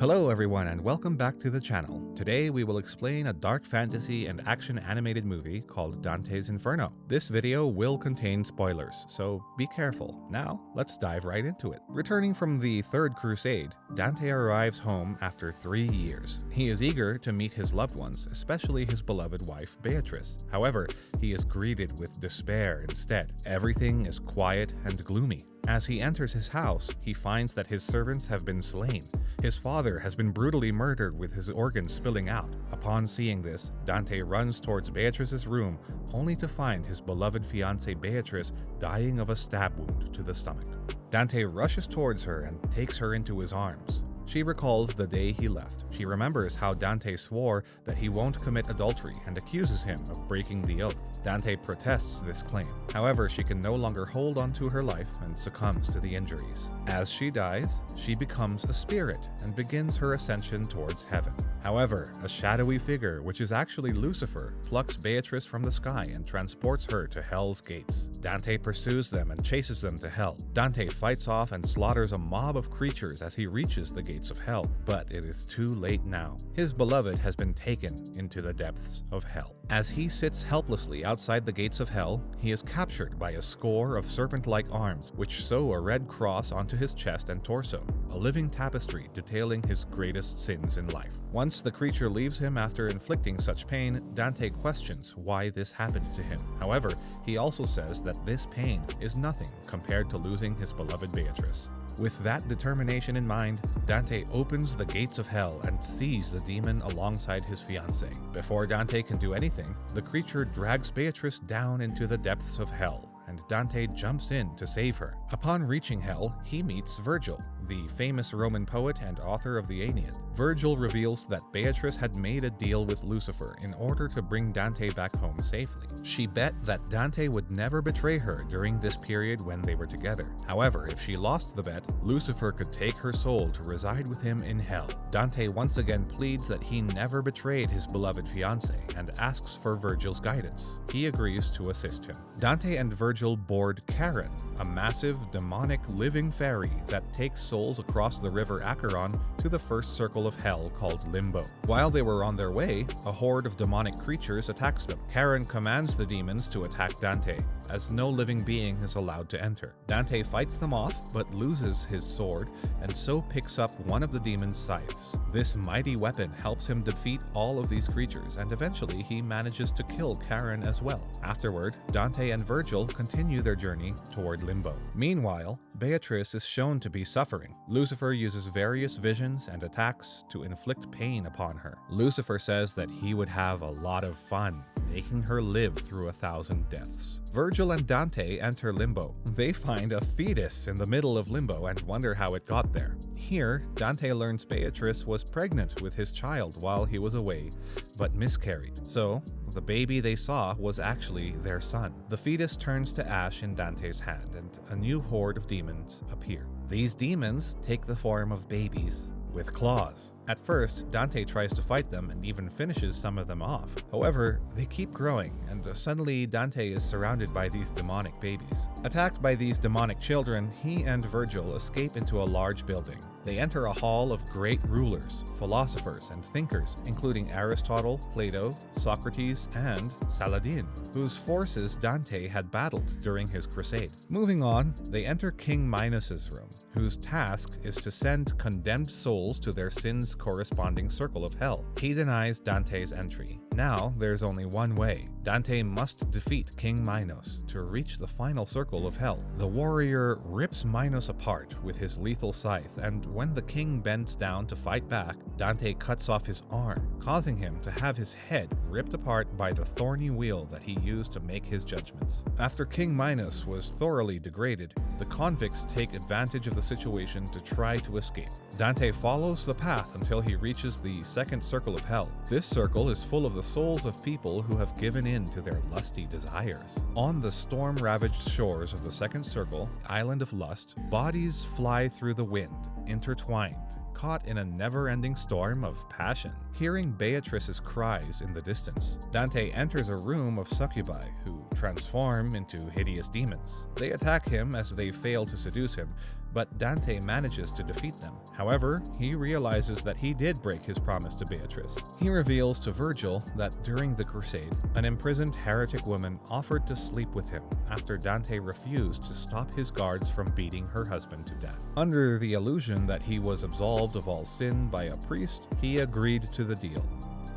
Hello everyone and welcome back to the channel. Today we will explain a dark fantasy and action animated movie called Dante's Inferno. This video will contain spoilers, so be careful. Now, let's dive right into it. Returning from the Third Crusade, Dante arrives home after 3 years. He is eager to meet his loved ones, especially his beloved wife Beatrice. However, he is greeted with despair instead. Everything is quiet and gloomy. As he enters his house, he finds that his servants have been slain. His father has been brutally murdered with his organs spilling out. Upon seeing this, Dante runs towards Beatrice's room, only to find his beloved fiancée Beatrice dying of a stab wound to the stomach. Dante rushes towards her and takes her into his arms. She recalls the day he left. She remembers how Dante swore that he won't commit adultery and accuses him of breaking the oath. Dante protests this claim. However, she can no longer hold on to her life and succumbs to the injuries. As she dies, she becomes a spirit and begins her ascension towards heaven. However, a shadowy figure, which is actually Lucifer, plucks Beatrice from the sky and transports her to Hell's gates. Dante pursues them and chases them to Hell. Dante fights off and slaughters a mob of creatures as he reaches the gates of Hell, but it is too late now. His beloved has been taken into the depths of Hell. As he sits helplessly outside the gates of Hell, he is captured by a score of serpent-like arms which sew a red cross onto his chest and torso, a living tapestry detailing his greatest sins in life. Once the creature leaves him after inflicting such pain, Dante questions why this happened to him. However, he also says that this pain is nothing compared to losing his beloved Beatrice. With that determination in mind, Dante opens the gates of Hell and sees the demon alongside his fiancée. Before Dante can do anything, the creature drags Beatrice down into the depths of Hell, and Dante jumps in to save her. Upon reaching Hell, he meets Virgil, the famous Roman poet and author of the Aeneid. Virgil reveals that Beatrice had made a deal with Lucifer in order to bring Dante back home safely. She bet that Dante would never betray her during this period when they were together. However, if she lost the bet, Lucifer could take her soul to reside with him in Hell. Dante once again pleads that he never betrayed his beloved fiancée and asks for Virgil's guidance. He agrees to assist him. Dante and Virgil board Charon, a massive, demonic, living fairy that takes souls across the river Acheron to the first circle of Hell called Limbo. While they were on their way, a horde of demonic creatures attacks them. Charon commands the demons to attack Dante, as no living being is allowed to enter. Dante fights them off, but loses his sword, and so picks up one of the demon's scythes. This mighty weapon helps him defeat all of these creatures, and eventually he manages to kill Charon as well. Afterward, Dante and Virgil continue their journey toward Limbo. Meanwhile, Beatrice is shown to be suffering. Lucifer uses various visions and attacks to inflict pain upon her. Lucifer says that he would have a lot of fun, making her live through 1,000 deaths. Virgil and Dante enter Limbo. They find a fetus in the middle of Limbo and wonder how it got there. Here, Dante learns Beatrice was pregnant with his child while he was away, but miscarried. So, the baby they saw was actually their son. The fetus turns to ash in Dante's hand, and a new horde of demons appear. These demons take the form of babies with claws. At first, Dante tries to fight them and even finishes some of them off. However, they keep growing, and suddenly Dante is surrounded by these demonic babies. Attacked by these demonic children, he and Virgil escape into a large building. They enter a hall of great rulers, philosophers, and thinkers, including Aristotle, Plato, Socrates, and Saladin, whose forces Dante had battled during his crusade. Moving on, they enter King Minos's room, whose task is to send condemned souls to their sins' corresponding circle of Hell. He denies Dante's entry. Now, there's only one way. Dante must defeat King Minos to reach the final circle of Hell. The warrior rips Minos apart with his lethal scythe, and when the king bends down to fight back, Dante cuts off his arm, causing him to have his head ripped apart by the thorny wheel that he used to make his judgments. After King Minos was thoroughly degraded, the convicts take advantage of the situation to try to escape. Dante follows the path until he reaches the second circle of Hell. This circle is full of the souls of people who have given in to their lusty desires. On the storm-ravaged shores of the second circle, Island of Lust, bodies fly through the wind, intertwined, caught in a never-ending storm of passion. Hearing Beatrice's cries in the distance, Dante enters a room of succubi who transform into hideous demons. They attack him as they fail to seduce him, but Dante manages to defeat them. However, he realizes that he did break his promise to Beatrice. He reveals to Virgil that during the crusade, an imprisoned heretic woman offered to sleep with him after Dante refused to stop his guards from beating her husband to death. Under the illusion that he was absolved of all sin by a priest, he agreed to the deal.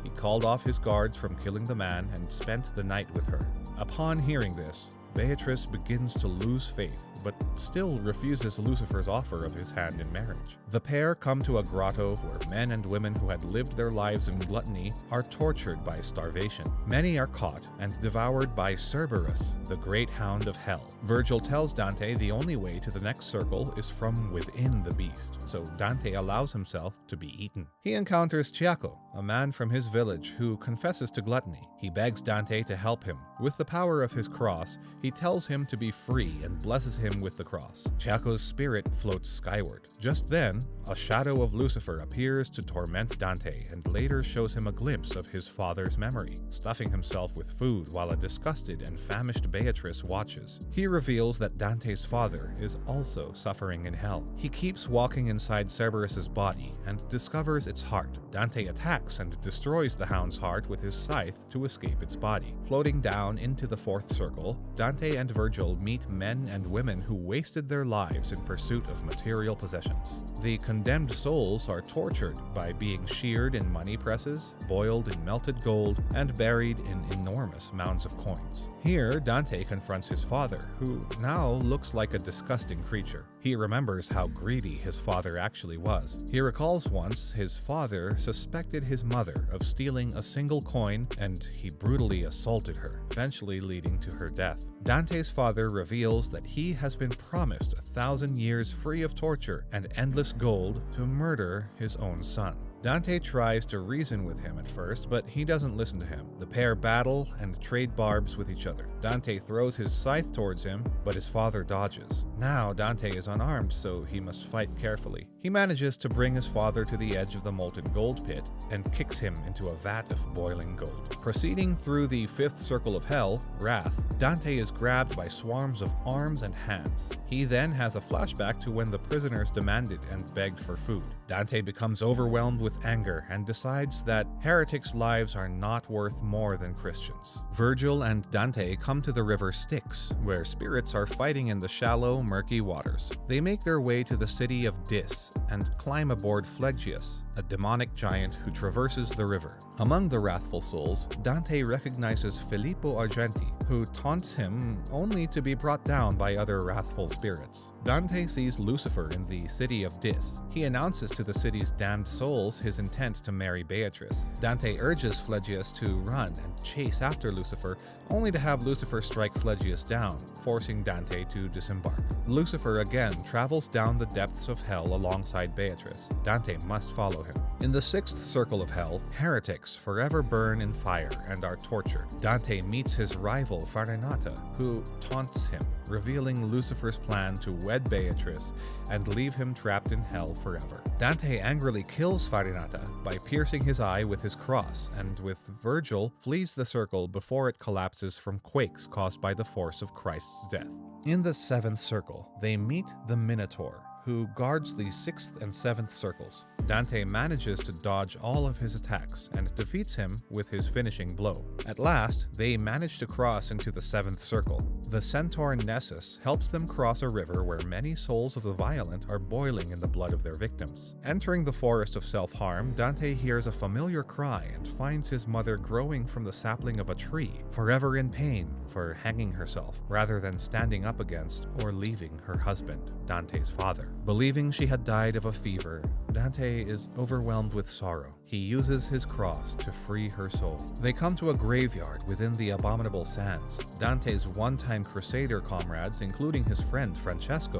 He called off his guards from killing the man and spent the night with her. Upon hearing this, Beatrice begins to lose faith, but still refuses Lucifer's offer of his hand in marriage. The pair come to a grotto where men and women who had lived their lives in gluttony are tortured by starvation. Many are caught and devoured by Cerberus, the great hound of hell. Virgil tells Dante the only way to the next circle is from within the beast, so Dante allows himself to be eaten. He encounters Ciacco, a man from his village who confesses to gluttony. He begs Dante to help him. With the power of his cross, he tells him to be free and blesses him with the cross. Ciacco's spirit floats skyward. Just then, a shadow of Lucifer appears to torment Dante and later shows him a glimpse of his father's memory, stuffing himself with food while a disgusted and famished Beatrice watches. He reveals that Dante's father is also suffering in hell. He keeps walking inside Cerberus's body and discovers its heart. Dante attacks and destroys the hound's heart with his scythe to escape its body. Floating down into the fourth circle, Dante and Virgil meet men and women who wasted their lives in pursuit of material possessions. The condemned souls are tortured by being sheared in money presses, boiled in melted gold, and buried in enormous mounds of coins. Here, Dante confronts his father, who now looks like a disgusting creature. He remembers how greedy his father actually was. He recalls once his father suspected his mother of stealing a single coin, and he brutally assaulted her, eventually leading to her death. Dante's father reveals that he has been promised 1,000 years free of torture and endless gold to murder his own son. Dante tries to reason with him at first, but he doesn't listen to him. The pair battle and trade barbs with each other. Dante throws his scythe towards him, but his father dodges. Now Dante is unarmed, so he must fight carefully. He manages to bring his father to the edge of the molten gold pit and kicks him into a vat of boiling gold. Proceeding through the fifth circle of hell, Wrath, Dante is grabbed by swarms of arms and hands. He then has a flashback to when the prisoners demanded and begged for food. Dante becomes overwhelmed with anger and decides that heretics' lives are not worth more than Christians. Virgil and Dante come to the river Styx, where spirits are fighting in the shallow, murky waters. They make their way to the city of Dis and climb aboard Phlegyas, a demonic giant who traverses the river. Among the wrathful souls, Dante recognizes Filippo Argenti, who taunts him only to be brought down by other wrathful spirits. Dante sees Lucifer in the city of Dis. He announces to the city's damned souls his intent to marry Beatrice. Dante urges Phlegyas to run and chase after Lucifer, only to have Lucifer strike Phlegyas down, forcing Dante to disembark. Lucifer again travels down the depths of hell alongside Beatrice. Dante must follow him. In the sixth circle of hell, heretics forever burn in fire and are tortured. Dante meets his rival Farinata, who taunts him, revealing Lucifer's plan to wed Beatrice and leave him trapped in hell forever. Dante angrily kills Farinata by piercing his eye with his cross, and with Virgil flees the circle before it collapses from quakes caused by the force of Christ's death. In the seventh circle, they meet the Minotaur, who guards the sixth and seventh circles. Dante manages to dodge all of his attacks and defeats him with his finishing blow. At last, they manage to cross into the seventh circle. The centaur Nessus helps them cross a river where many souls of the violent are boiling in the blood of their victims. Entering the forest of self-harm, Dante hears a familiar cry and finds his mother growing from the sapling of a tree, forever in pain for hanging herself, rather than standing up against or leaving her husband, Dante's father. Believing she had died of a fever, Dante is overwhelmed with sorrow. He uses his cross to free her soul. They come to a graveyard within the abominable sands. Dante's one-time crusader comrades, including his friend Francesco,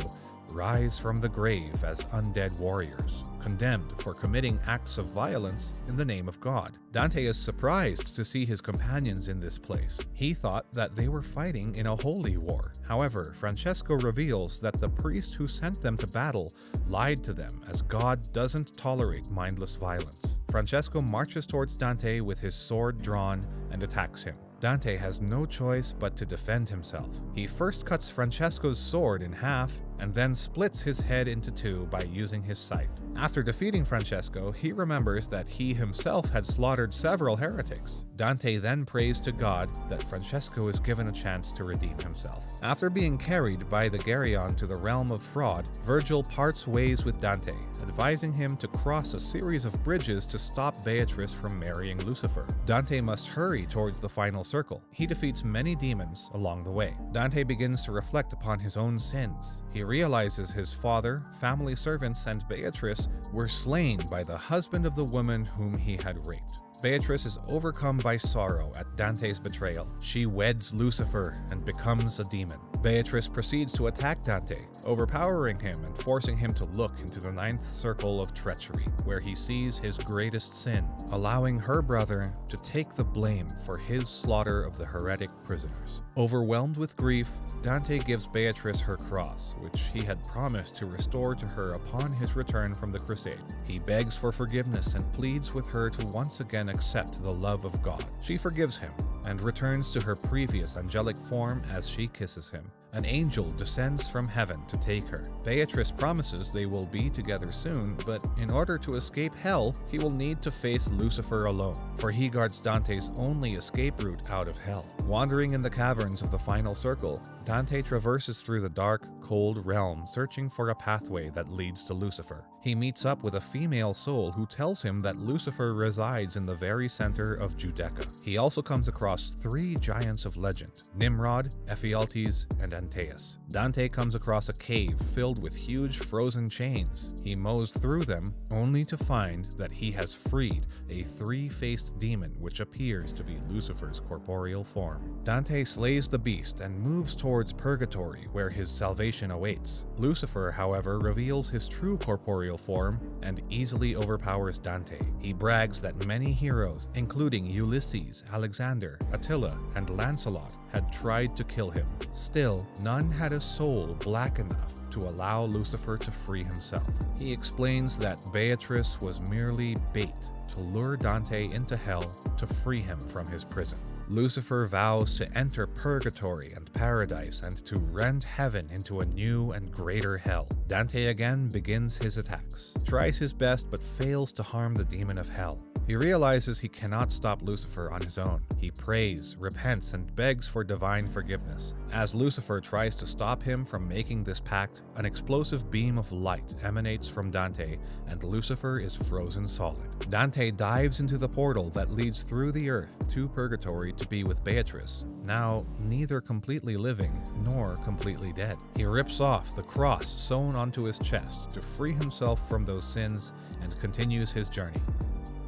rise from the grave as undead warriors, condemned for committing acts of violence in the name of God. Dante is surprised to see his companions in this place. He thought that they were fighting in a holy war. However, Francesco reveals that the priest who sent them to battle lied to them, as God doesn't tolerate mindless violence. Francesco marches towards Dante with his sword drawn and attacks him. Dante has no choice but to defend himself. He first cuts Francesco's sword in half and then splits his head into two by using his scythe. After defeating Francesco, he remembers that he himself had slaughtered several heretics. Dante then prays to God that Francesco is given a chance to redeem himself. After being carried by the Geryon to the realm of fraud, Virgil parts ways with Dante, advising him to cross a series of bridges to stop Beatrice from marrying Lucifer. Dante must hurry towards the final circle. He defeats many demons along the way. Dante begins to reflect upon his own sins. He realizes his father, family servants, and Beatrice were slain by the husband of the woman whom he had raped. Beatrice is overcome by sorrow at Dante's betrayal. She weds Lucifer and becomes a demon. Beatrice proceeds to attack Dante, overpowering him and forcing him to look into the ninth circle of treachery, where he sees his greatest sin, allowing her brother to take the blame for his slaughter of the heretic prisoners. Overwhelmed with grief, Dante gives Beatrice her cross, which he had promised to restore to her upon his return from the crusade. He begs for forgiveness and pleads with her to once again accept the love of God. She forgives him and returns to her previous angelic form as she kisses him. An angel descends from heaven to take her. Beatrice promises they will be together soon, but in order to escape hell, he will need to face Lucifer alone, for he guards Dante's only escape route out of hell. Wandering in the caverns of the final circle, Dante traverses through the dark, cold realm, searching for a pathway that leads to Lucifer. He meets up with a female soul who tells him that Lucifer resides in the very center of Judeca. He also comes across three giants of legend: Nimrod, Ephialtes, and Antaeus. Dante comes across a cave filled with huge frozen chains. He mows through them, only to find that he has freed a three-faced demon which appears to be Lucifer's corporeal form. Dante slays the beast and moves towards purgatory, where his salvation awaits. Lucifer, however, reveals his true corporeal form and easily overpowers Dante. He brags that many heroes, including Ulysses, Alexander, Attila, and Lancelot, had tried to kill him. Still, none had a soul black enough to allow Lucifer to free himself. He explains that Beatrice was merely bait to lure Dante into hell to free him from his prison. Lucifer vows to enter purgatory and paradise and to rend heaven into a new and greater hell. Dante again begins his attacks, tries his best but fails to harm the demon of hell. He realizes he cannot stop Lucifer on his own. He prays, repents, and begs for divine forgiveness. As Lucifer tries to stop him from making this pact, an explosive beam of light emanates from Dante, and Lucifer is frozen solid. Dante dives into the portal that leads through the earth to purgatory to be with Beatrice, now neither completely living nor completely dead. He rips off the cross sewn onto his chest to free himself from those sins and continues his journey.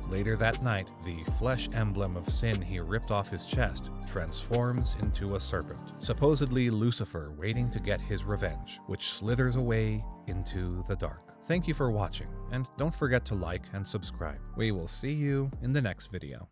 Later that night, the flesh emblem of sin he ripped off his chest transforms into a serpent, supposedly Lucifer waiting to get his revenge, which slithers away into the dark. Thank you for watching, and don't forget to like and subscribe. We will see you in the next video.